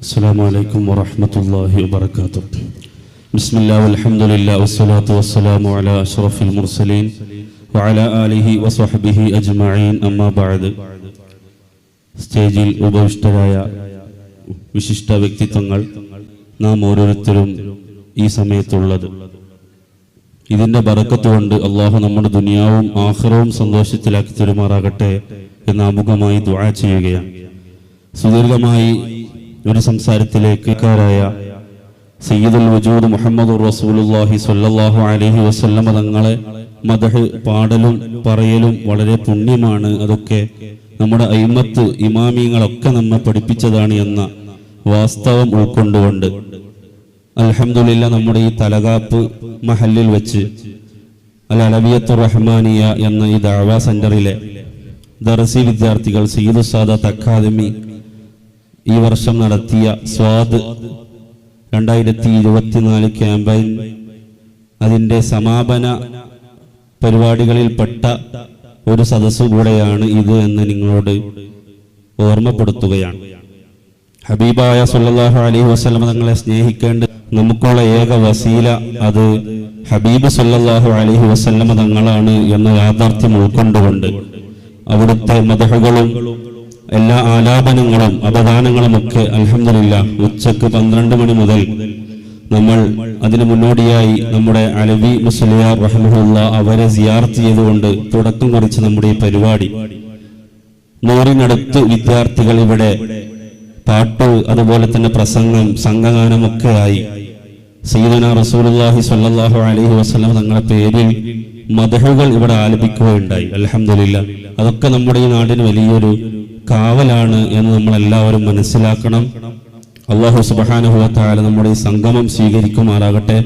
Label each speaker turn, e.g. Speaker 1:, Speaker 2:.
Speaker 1: അസ്സലാമു അലൈക്കും വറഹ്മത്തുള്ളാഹി വബറകാതുഹു. ബിസ്മില്ലാഹി വൽഹംദുലില്ലാഹി വസ്സലാത്തു വസ്സലാമു അലാ അഷ്റഫിൽ മുർസലീൻ വഅലാ ആലിഹി വസ്വഹ്ബിഹി അജ്മഈൻ. അമ്മാ ബഅദ്. സ്റ്റേജിൽ ഉപവിഷ്ടരായ വിശിഷ്ട വ്യക്തിത്വങ്ങൾ, നാം ഓരോരുത്തരും ഈ സമയത്തുള്ളത്, ഇതിന്റെ ബറക്കത്ത് കൊണ്ട് അള്ളാഹു നമ്മുടെ ദുനിയാവും ആഖിറവും സന്തോഷത്തിലാക്കി തരുമാറാകട്ടെ എന്ന് ആമുഖമായി ദുആ ചെയ്യുകയാണ്. സുദീർഘമായി ഒരു സംസാരത്തിലേക്ക് സയ്യിദുൽ വജൂദ് മുഹമ്മദുർ റസൂലുള്ളാഹി സ്വല്ലല്ലാഹു അലൈഹി വസല്ലം തങ്ങളെ മദ്ഹ് പാടലും പറയലും വളരെ പുണ്യമാണ്. അതൊക്കെ നമ്മുടെ അയിമത്ത് ഇമാമിങ്ങളൊക്കെ നമ്മെ പഠിപ്പിച്ചതാണ് എന്ന വാസ്തവം ഉൾക്കൊണ്ടുകൊണ്ട് അൽഹംദുലില്ലാ നമ്മുടെ ഈ തലകാപ്പ് മഹല്ലിൽ വെച്ച് അൽ അലവിയത്തുർ റഹ്മാനിയ എന്ന ഈ ദഅവാ സെന്ററിലെ ദർസി വിദ്യാർത്ഥികൾ സയ്യിദു സാദാത്ത് അക്കാദമി ഈ വർഷം നടത്തിയ സ്വാദ് 2024 ക്യാമ്പയിൻ, അതിൻ്റെ സമാപന പരിപാടികളിൽപ്പെട്ട ഒരു സദസ്സു കൂടെയാണ് ഇത് എന്ന് നിങ്ങളോട് ഓർമ്മപ്പെടുത്തുകയാണ്. ഹബീബായ സല്ലല്ലാഹു അലൈഹി വസല്ലം തങ്ങളെ സ്നേഹിക്കേണ്ട നമുക്കുള്ള ഏക വസീല അത് ഹബീബ് സല്ലല്ലാഹു അലൈഹി വസല്ലം തങ്ങളാണ് എന്ന യാഥാർത്ഥ്യം ഉൾക്കൊണ്ടുകൊണ്ട് അവിടുത്തെ മദ്ഹുകളും എല്ലാ ആലാപനങ്ങളും അപദാനങ്ങളും ഒക്കെ അൽഹംദുലില്ലാ ഉച്ചക്ക് 12 മണി മുതൽ നമ്മൾ അതിനു മുന്നോടിയായി നമ്മുടെ അലവി മുസ്ലിയാർ റഹ്മഹുല്ലാ അവരെ സിയാറത്ത് ചെയ്തുകൊണ്ട് തുടക്കം കുറിച്ച് നമ്മുടെ ഈ പരിപാടി 100-നടുത്ത് വിദ്യാർത്ഥികൾ ഇവിടെ പാട്ട്, അതുപോലെ തന്നെ പ്രസംഗം, സംഘഗാനമൊക്കെ ആയി സയ്യിദുനാ റസൂലുള്ളാഹി സ്വല്ലല്ലാഹു അലൈഹി വസല്ലം തങ്ങളുടെ പേരിൽ മദ്ഹുകൾ ഇവിടെ ആലപിക്കുകയുണ്ടായി. അൽഹംദുലില്ലാ, അതൊക്കെ നമ്മുടെ ഈ നാടിന് വലിയൊരു കാവലാണ് എന്ന് നമ്മൾ എല്ലാവരും മനസ്സിലാക്കണം. അല്ലാഹു സുബ്ഹാനഹു വ തആല നമ്മുടെ ഈ സംഗമം സ്വീകരിക്കുമാറാകട്ടെ.